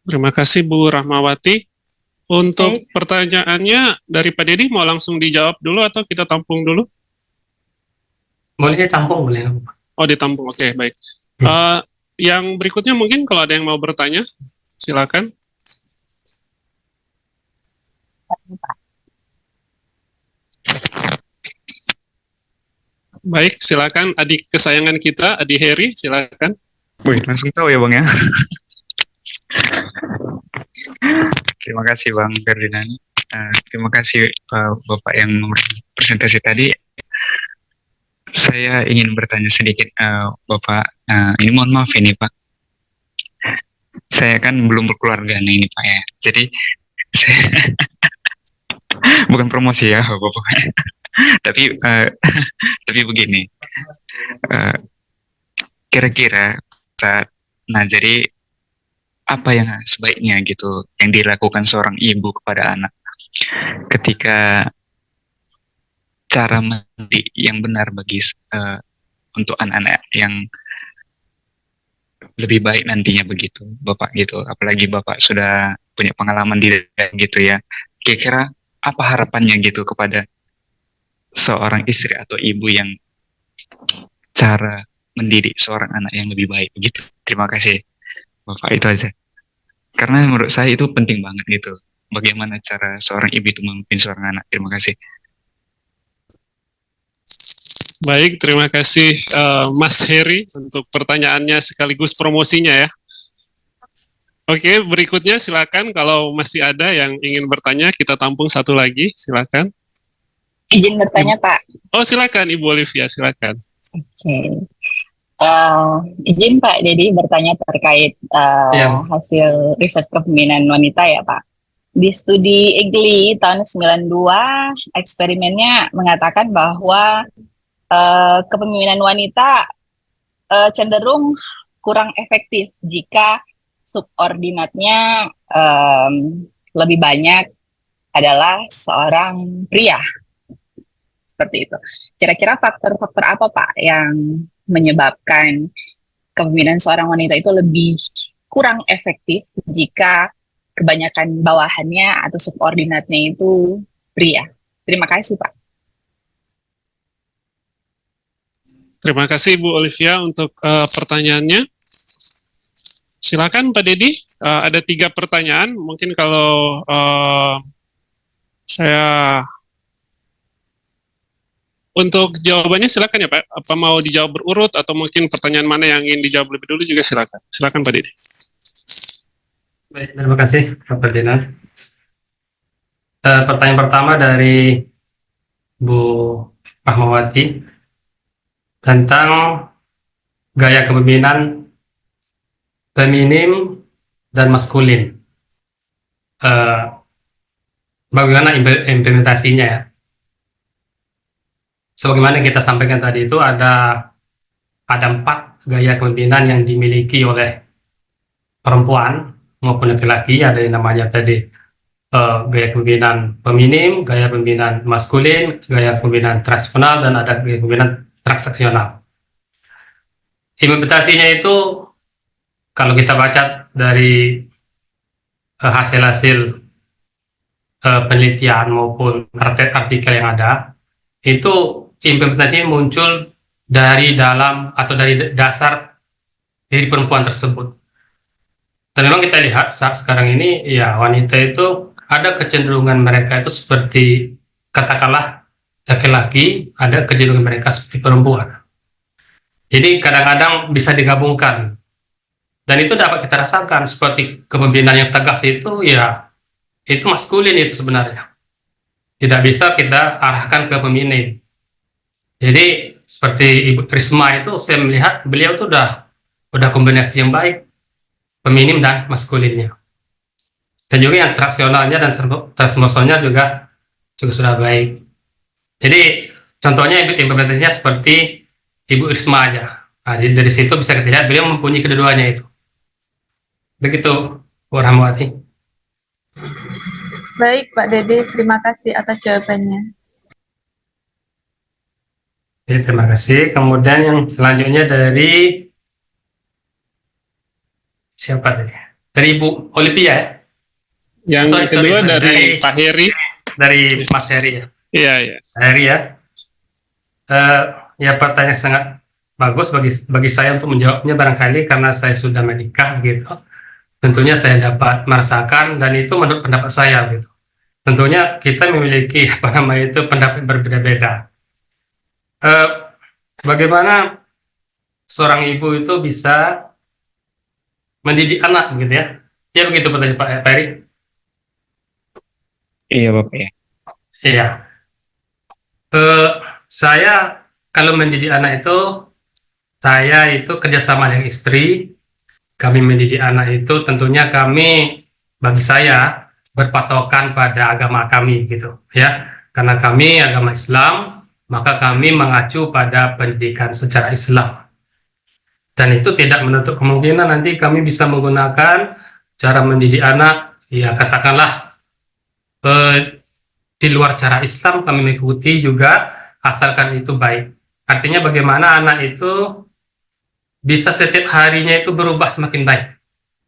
Terima kasih Bu Rahmawati. Untuk pertanyaannya dari Pak Dedi, mau langsung dijawab dulu atau kita tampung dulu? Boleh ditampung, boleh. Oh, ditampung. Oke, baik. Yang berikutnya mungkin kalau ada yang mau bertanya, silakan. Baik, silakan adik kesayangan kita, Adi Heri, silakan. Wih, langsung tahu ya Bang ya. Terima kasih Bang Ferdinand. Terima kasih Bapak yang presentasi tadi. Saya ingin bertanya sedikit Bapak. Ini mohon maaf ini Pak. Saya kan belum berkeluarga nih ini Pak ya. Jadi saya bukan promosi ya Bapak. tapi begini. Kira-kira nah jadi apa yang sebaiknya gitu yang dilakukan seorang ibu kepada anak ketika cara mendidik yang benar bagi untuk anak-anak yang lebih baik nantinya begitu Bapak gitu, apalagi Bapak sudah punya pengalaman di dalam gitu ya, kira-kira apa harapannya gitu kepada seorang istri atau ibu yang cara mendidik seorang anak yang lebih baik begitu. Terima kasih Bapak, itu aja. Karena menurut saya itu penting banget gitu. Bagaimana cara seorang ibu itu memimpin seorang anak. Terima kasih. Baik, terima kasih Mas Heri untuk pertanyaannya sekaligus promosinya ya. Oke, berikutnya silakan kalau masih ada yang ingin bertanya, kita tampung satu lagi, silakan. Izin bertanya Pak. Oh, silakan Ibu Olivia, silakan. Oke. Izin Pak Dedi bertanya terkait hasil riset kepemimpinan wanita ya Pak. Di studi Egli tahun 92, eksperimennya mengatakan bahwa kepemimpinan wanita cenderung kurang efektif jika subordinatnya lebih banyak adalah seorang pria. Seperti itu. Kira-kira faktor-faktor apa Pak yang menyebabkan kepemimpinan seorang wanita itu lebih kurang efektif jika kebanyakan bawahannya atau subordinatnya itu pria? Terima kasih Pak. Terima kasih Bu Olivia untuk pertanyaannya. Silakan Pak Dedi. Ada 3 pertanyaan. Mungkin kalau saya untuk jawabannya silakan ya Pak. Apa mau dijawab berurut atau mungkin pertanyaan mana yang ingin dijawab lebih dulu juga silakan. Silakan Pak Dedi. Baik, terima kasih Pak Ferdinand. Pertanyaan pertama dari Bu Rahmawati tentang gaya kepemimpinan feminim dan maskulin. Bagaimana implementasinya ya? Sebagaimana kita sampaikan tadi itu ada 4 gaya kepemimpinan yang dimiliki oleh perempuan maupun laki-laki. Ada yang namanya tadi gaya kepemimpinan feminim, gaya kepemimpinan maskulin, gaya kepemimpinan transaksional, dan ada gaya kepemimpinan transaksional. Implementasinya itu kalau kita baca dari hasil-hasil penelitian maupun artikel yang ada, itu implementasinya muncul dari dalam atau dari dasar diri perempuan tersebut. Dan memang kita lihat saat sekarang ini, ya wanita itu ada kecenderungan mereka itu seperti, katakanlah laki-laki, ada kecenderungan mereka seperti perempuan. Jadi kadang-kadang bisa digabungkan. Dan itu dapat kita rasakan seperti kepemimpinan yang tegas itu, ya itu maskulin itu sebenarnya. Tidak bisa kita arahkan ke feminim. Jadi seperti Ibu Trisma itu, saya melihat beliau itu udah kombinasi yang baik, feminim dan maskulinnya. Dan juga yang transaksionalnya dan transaksionalnya juga sudah baik. Jadi contohnya implementasinya seperti Ibu Risma aja. Nah, jadi dari situ bisa kita lihat beliau mempunyai kedua-duanya itu. Begitu, Bu Rahmawati. Baik, Pak Dedi, terima kasih atas jawabannya. Oke, terima kasih. Kemudian yang selanjutnya dari siapa tadi? Dari Ibu Olivia ya? Yang kedua dari Pak Heri. Dari Mas Heri ya? Iya, iya. Heri ya. Ya pertanyaan sangat bagus bagi saya untuk menjawabnya, barangkali karena saya sudah menikah gitu. Tentunya saya dapat merasakan, dan itu menurut pendapat saya gitu. Tentunya kita memiliki pendapat berbeda-beda. Bagaimana seorang ibu itu bisa mendidik anak gitu ya? Ya begitu pertanyaan Pak Heri. Iya Bapak ya. Iya. Saya kalau mendidik anak itu, saya itu kerjasama dengan istri. Kami mendidik anak itu tentunya bagi saya berpatokan pada agama kami gitu ya. Karena kami agama Islam, maka kami mengacu pada pendidikan secara Islam. Dan itu tidak menutup kemungkinan nanti kami bisa menggunakan cara mendidik anak, ya katakanlah di luar cara Islam kami mengikuti juga, asalkan itu baik. Artinya bagaimana anak itu bisa setiap harinya itu berubah semakin baik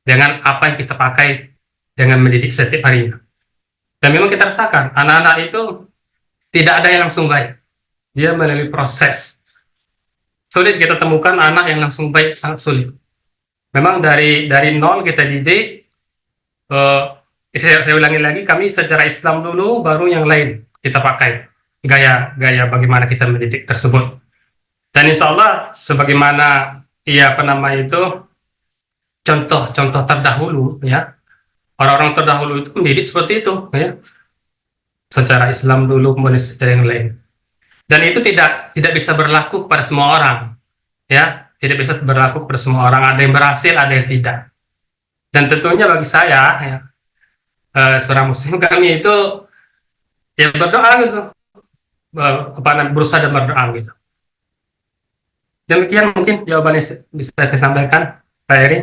dengan apa yang kita pakai dengan mendidik setiap harinya. Dan memang kita rasakan anak-anak itu tidak ada yang langsung baik. Dia melalui proses. Sulit kita temukan anak yang langsung baik, sangat sulit. Memang dari nol kita didik. Saya ulangi lagi, kami secara Islam dulu, baru yang lain kita pakai gaya bagaimana kita mendidik tersebut. Dan insya Allah sebagaimana contoh terdahulu ya, orang-orang terdahulu itu mendidik seperti itu ya, secara Islam dulu kemudian secara yang lain. Dan itu tidak bisa berlaku kepada semua orang ya, tidak bisa berlaku kepada semua orang. Ada yang berhasil, ada yang tidak. Dan tentunya bagi saya ya, seorang muslim, kami itu ya berdoa gitu, kepada berusaha dan berdoa gitu. Demikian mungkin jawabannya bisa saya sampaikan, Pak Heri.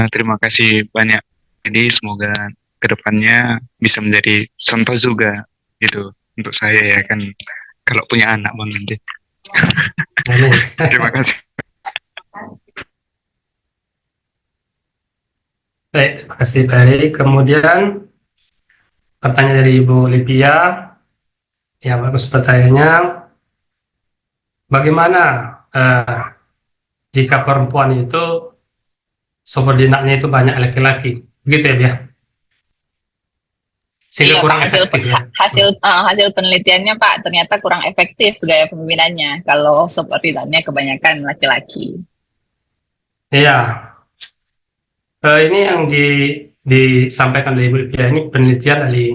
Terima kasih banyak. Jadi semoga kedepannya bisa menjadi contoh juga gitu untuk saya ya kan, kalau punya anak bang nanti. Terima kasih. Baik, terima kasih Pak Heri. Kemudian pertanyaan dari Ibu Olivia, ya bagus pertanyaannya. Bagaimana jika perempuan itu subordinatnya itu banyak laki-laki, gitu ya dia. Sehingga Iya, kurang Pak, efektif ya. hasil penelitiannya Pak ternyata kurang efektif gaya pemimpinannya kalau subordinatnya kebanyakan laki-laki. Iya, ini yang disampaikan dari Bu Livia ini penelitian dari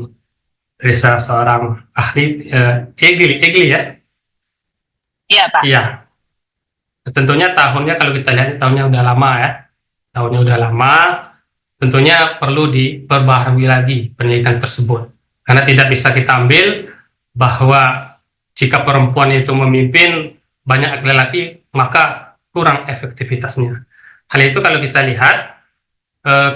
salah seorang ahli Egli ya. Iya, Pak. Iya. Tentunya tahunnya kalau kita lihat tahunnya udah lama ya. Tahunnya udah lama, tentunya perlu diperbaharui lagi penelitian tersebut. Karena tidak bisa kita ambil bahwa jika perempuan itu memimpin banyak laki-laki, maka kurang efektivitasnya. Hal itu kalau kita lihat,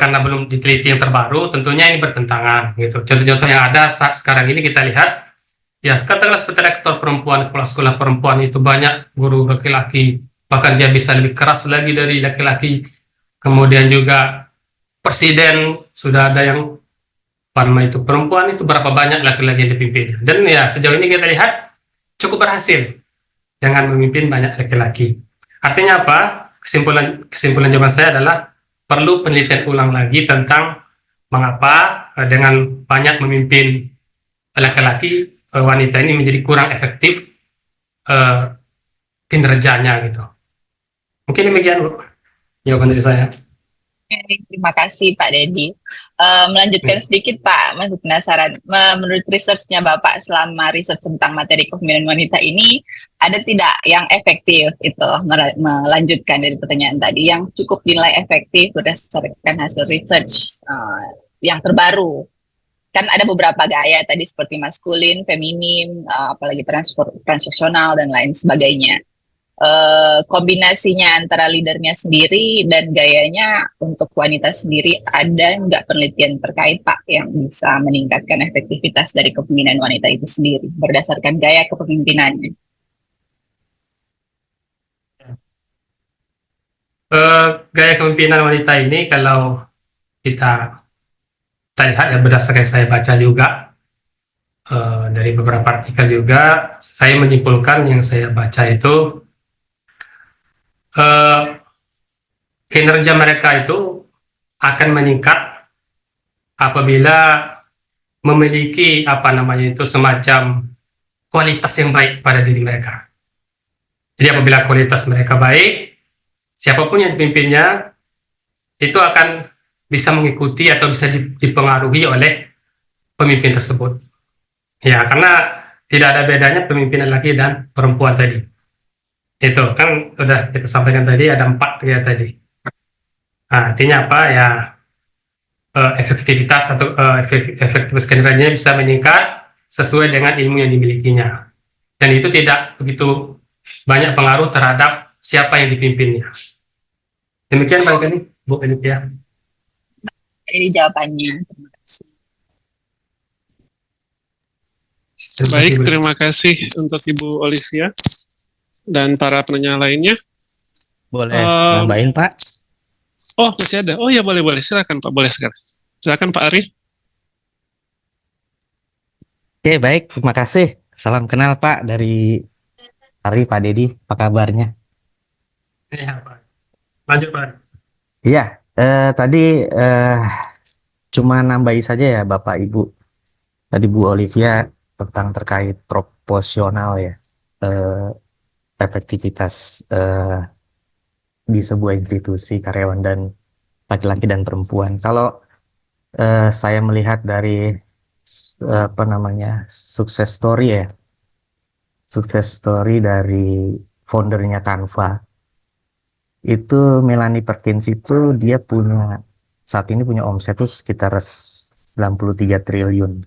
karena belum diteliti yang terbaru, tentunya ini bertentangan. Gitu. Contoh-contoh yang ada saat sekarang ini kita lihat, ya katakanlah seperti rektor perempuan, kepala sekolah perempuan itu banyak guru laki-laki, bahkan dia bisa lebih keras lagi dari laki-laki. Kemudian juga presiden sudah ada yang itu perempuan, itu berapa banyak laki-laki yang dipimpin. Dan ya sejauh ini kita lihat cukup berhasil dengan memimpin banyak laki-laki. Artinya apa? Kesimpulan jawaban saya adalah perlu penelitian ulang lagi tentang mengapa dengan banyak memimpin laki-laki, wanita ini menjadi kurang efektif kinerjanya gitu. Mungkin demikian Bu jawaban dari saya. Terima kasih Pak Dedi. Melanjutkan sedikit Pak, masih penasaran. Menurut researchnya Bapak selama riset tentang materi kepemimpinan wanita ini, ada tidak yang efektif itu melanjutkan dari pertanyaan tadi, yang cukup dinilai efektif berdasarkan hasil research yang terbaru? Kan ada beberapa gaya tadi seperti maskulin, feminim, apalagi transaksional dan lain sebagainya. Kombinasinya antara leadernya sendiri dan gayanya untuk wanita sendiri, ada nggak penelitian terkait Pak yang bisa meningkatkan efektivitas dari kepemimpinan wanita itu sendiri berdasarkan gaya kepemimpinannya? Gaya kepemimpinan wanita ini kalau kita lihat ya berdasarkan saya baca juga dari beberapa artikel juga, saya menyimpulkan yang saya baca itu kinerja mereka itu akan meningkat apabila memiliki semacam kualitas yang baik pada diri mereka. Jadi apabila kualitas mereka baik, siapapun yang dipimpinnya itu akan bisa mengikuti atau bisa dipengaruhi oleh pemimpin tersebut. Ya, karena tidak ada bedanya pemimpinan laki dan perempuan tadi. Itu kan sudah kita sampaikan tadi, ada 4 ya tadi. Nah, artinya apa ya, efektivitas atau efektivitas kinerjanya bisa meningkat sesuai dengan ilmu yang dimilikinya, dan itu tidak begitu banyak pengaruh terhadap siapa yang dipimpinnya. Demikian barangkali Bu Olivia. Ini jawabannya. Terima kasih. Baik, terima kasih untuk Ibu Olivia dan para penanya lainnya. Boleh nambahin Pak? Oh, masih ada. Oh ya, boleh. Silakan Pak, boleh sekali. Silakan Pak Ari. Oke, baik. Terima kasih. Salam kenal Pak dari Ari, Pak Dedi. Apa kabarnya? Iya Pak. Lanjut Pak. Iya, tadi cuma nambahi saja ya Bapak Ibu. Tadi Bu Olivia tentang terkait proporsional ya. Efektivitas di sebuah institusi karyawan dan laki-laki dan perempuan. Kalau saya melihat dari sukses story ya, sukses story dari foundernya Canva, itu Melanie Perkins itu dia saat ini punya omset itu sekitar 93 triliun,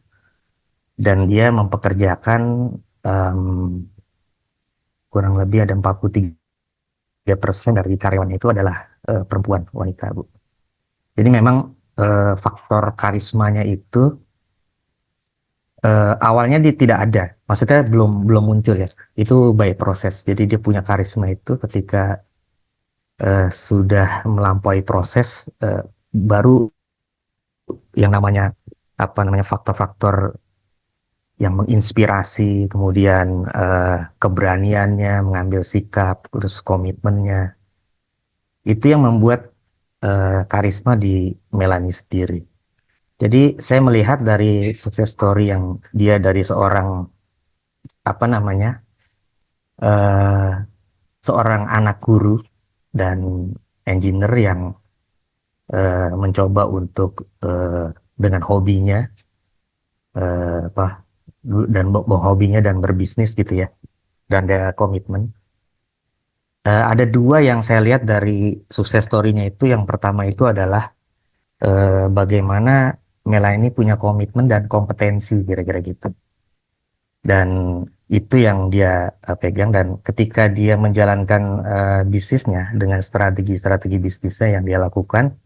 dan dia mempekerjakan kurang lebih ada 43% dari karyawannya itu adalah perempuan, wanita Bu. Jadi memang faktor karismanya itu awalnya dia tidak ada, maksudnya belum muncul ya. Itu by proses. Jadi dia punya karisma itu ketika sudah melampaui proses, baru yang namanya faktor-faktor yang menginspirasi, kemudian keberaniannya mengambil sikap, terus komitmennya, itu yang membuat karisma di Melanie sendiri. Jadi saya melihat dari sukses story yang dia dari seorang apa namanya seorang anak guru dan engineer yang mencoba untuk dengan hobinya hobinya dan berbisnis gitu ya, dan ada komitmen. Ada dua yang saya lihat dari sukses story-nya itu. Yang pertama itu adalah bagaimana Melanie punya komitmen dan kompetensi kira-kira gitu. Dan itu yang dia pegang, dan ketika dia menjalankan bisnisnya dengan strategi bisnisnya yang dia lakukan,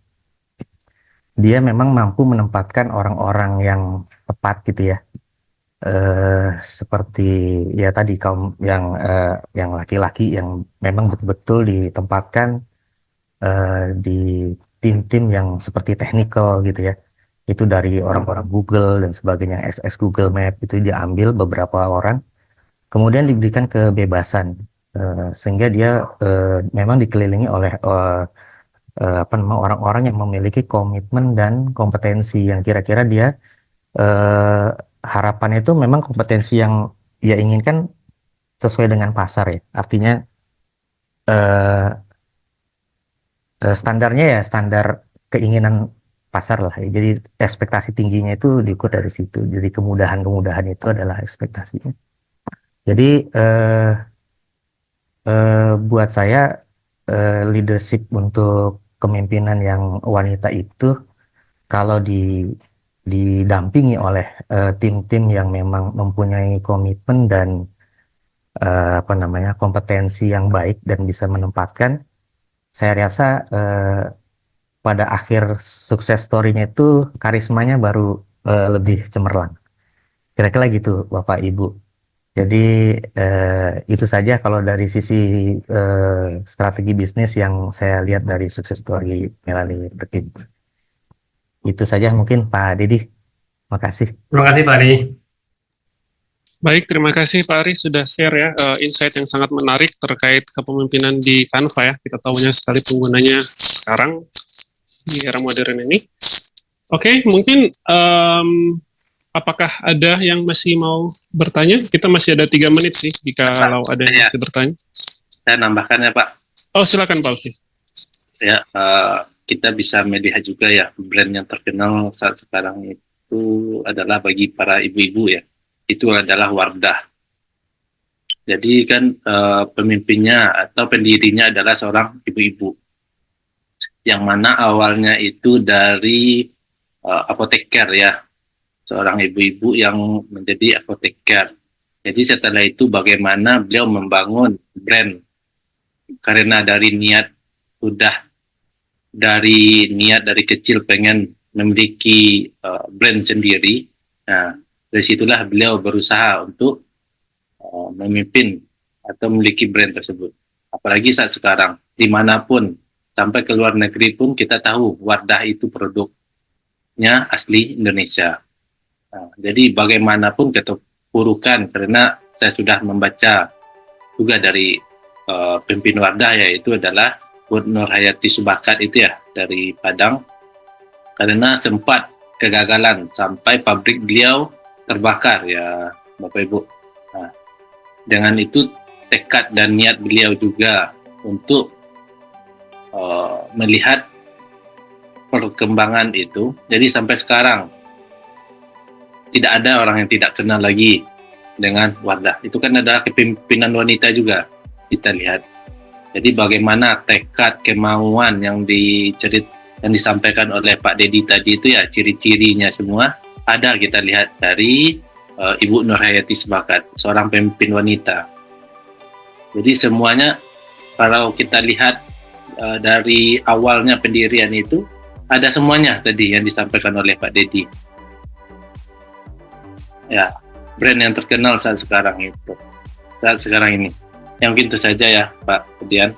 dia memang mampu menempatkan orang-orang yang tepat gitu ya. Seperti ya tadi kaum yang laki-laki yang memang betul-betul ditempatkan di tim-tim yang seperti technical gitu ya. Itu dari orang-orang Google dan sebagainya, SS Google Map itu diambil beberapa orang, kemudian diberikan kebebasan sehingga dia memang dikelilingi oleh orang-orang yang memiliki komitmen dan kompetensi yang kira-kira dia harapannya itu memang kompetensi yang dia inginkan sesuai dengan pasar ya. Artinya standarnya ya standar keinginan pasar lah. Jadi ekspektasi tingginya itu diukur dari situ. Jadi kemudahan itu adalah ekspektasinya. Jadi buat saya leadership untuk kepemimpinan yang wanita itu kalau didampingi oleh tim-tim yang memang mempunyai komitmen dan kompetensi yang baik dan bisa menempatkan, saya rasa pada akhir sukses story-nya itu karismanya baru lebih cemerlang. Kira-kira gitu Bapak Ibu. Jadi itu saja kalau dari sisi strategi bisnis yang saya lihat dari sukses story Melanie Berkin. Itu saja mungkin Pak Dedi. Makasih. Terima kasih Pak Ari. Baik, terima kasih Pak Ari sudah share ya insight yang sangat menarik terkait kepemimpinan di Canva ya. Kita tahunya sekali penggunanya sekarang di era modern ini. Oke, mungkin apakah ada yang masih mau bertanya? Kita masih ada 3 menit sih, kalau ada yang masih bertanya. Saya nambahkan ya Pak. Oh, silakan Pak Alfi. Ya, kita bisa melihat juga ya, brand yang terkenal saat sekarang itu adalah bagi para ibu-ibu ya. Itu adalah Wardah. Jadi kan pemimpinnya atau pendirinya adalah seorang ibu-ibu. Yang mana awalnya itu dari apoteker ya. Seorang ibu-ibu yang menjadi apoteker. Jadi setelah itu bagaimana beliau membangun brand. Karena dari niat dari kecil pengen memiliki brand sendiri. Nah, dari situlah beliau berusaha untuk memimpin atau memiliki brand tersebut. Apalagi saat sekarang, dimanapun, sampai ke luar negeri pun kita tahu Wardah itu produknya asli Indonesia. Nah, jadi bagaimanapun keterpurukan, karena saya sudah membaca juga dari pemimpin Wardah, yaitu adalah Bu Nur Hayati Subakat itu ya, dari Padang, karena sempat kegagalan sampai pabrik beliau terbakar ya Bapak Ibu. Nah, dengan itu tekad dan niat beliau juga untuk melihat perkembangan itu, jadi sampai sekarang tidak ada orang yang tidak kenal lagi dengan Wardah. Itu kan adalah kepemimpinan wanita juga kita lihat. Jadi bagaimana tekad, kemauan yang disampaikan oleh Pak Dedi tadi itu ya, ciri-cirinya semua ada kita lihat dari Ibu Nur Hayati Subakat, seorang pemimpin wanita. Jadi semuanya kalau kita lihat dari awalnya pendirian itu ada semuanya tadi yang disampaikan oleh Pak Dedi. Ya, brand yang terkenal saat sekarang ini. Yang mungkin itu saja ya Pak Dian.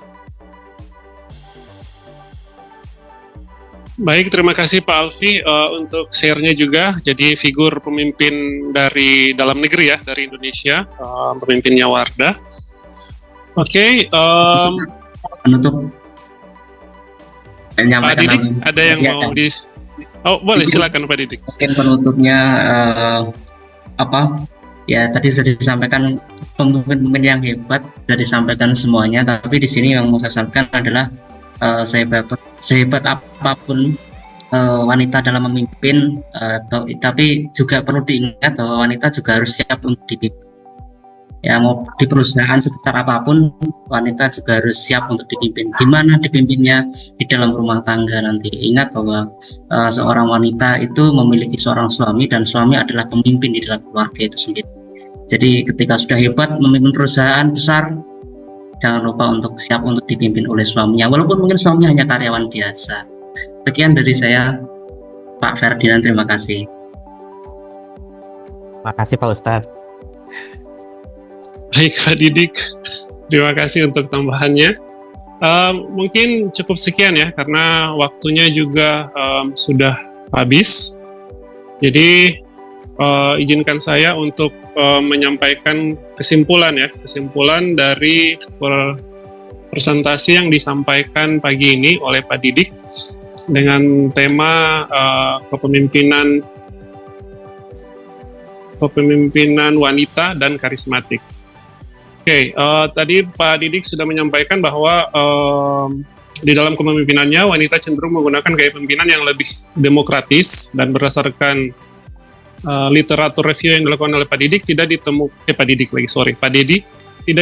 Baik, terima kasih Pak Alfi untuk share-nya juga. Jadi figur pemimpin dari dalam negeri ya, dari Indonesia, pemimpinnya Wardah. Oke, Pak menyampaikan Didik, namun ada yang ya, mau di... Oh, boleh, silakan Pak Didik. mungkin penutupnya apa ya, tadi sudah disampaikan pemimpin-pemimpin yang hebat, sudah disampaikan semuanya, tapi di sini yang mau saya sampaikan adalah sehebat apapun wanita dalam memimpin, tapi juga perlu diingat bahwa wanita juga harus siap untuk dipimpin. Ya, mau di perusahaan sebesar apapun, wanita juga harus siap untuk dipimpin. Gimana dipimpinnya? Di dalam rumah tangga nanti. Ingat bahwa seorang wanita itu memiliki seorang suami, dan suami adalah pemimpin di dalam keluarga itu sendiri. Jadi ketika sudah hebat memimpin perusahaan besar, jangan lupa untuk siap untuk dipimpin oleh suaminya, walaupun mungkin suaminya hanya karyawan biasa. Sekian dari saya, Pak Ferdinand, terima kasih. Makasih Pak Ustadz. Baik Pak Didik, terima kasih untuk tambahannya. Mungkin cukup sekian ya, karena waktunya juga sudah habis. Jadi izinkan saya untuk menyampaikan kesimpulan dari presentasi yang disampaikan pagi ini oleh Pak Didik dengan tema kepemimpinan wanita dan karismatik. Oke, tadi Pak Didik sudah menyampaikan bahwa di dalam kepemimpinannya wanita cenderung menggunakan gaya pemimpinan yang lebih demokratis, dan berdasarkan literatur review yang dilakukan oleh Pak Didik tidak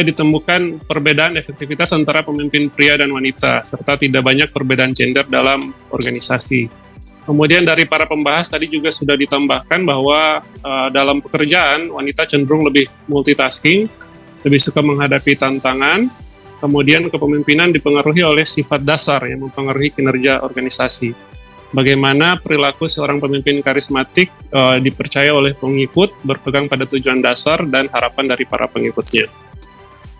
ditemukan perbedaan efektivitas antara pemimpin pria dan wanita, serta tidak banyak perbedaan gender dalam organisasi. Kemudian dari para pembahas tadi juga sudah ditambahkan bahwa dalam pekerjaan wanita cenderung lebih multitasking, lebih suka menghadapi tantangan. Kemudian kepemimpinan dipengaruhi oleh sifat dasar yang mempengaruhi kinerja organisasi. Bagaimana perilaku seorang pemimpin karismatik dipercaya oleh pengikut, berpegang pada tujuan dasar dan harapan dari para pengikutnya.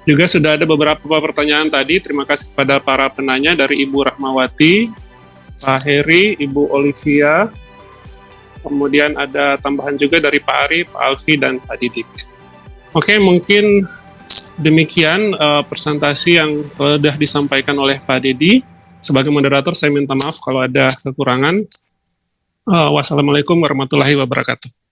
Juga sudah ada beberapa pertanyaan tadi. Terima kasih kepada para penanya dari Ibu Rahmawati, Pak Heri, Ibu Olivia. Kemudian ada tambahan juga dari Pak Ari, Pak Alfi, dan Pak Didik. Oke, mungkin demikian presentasi yang sudah disampaikan oleh Pak Dedi. Sebagai moderator, saya minta maaf kalau ada kekurangan. Wassalamualaikum warahmatullahi wabarakatuh.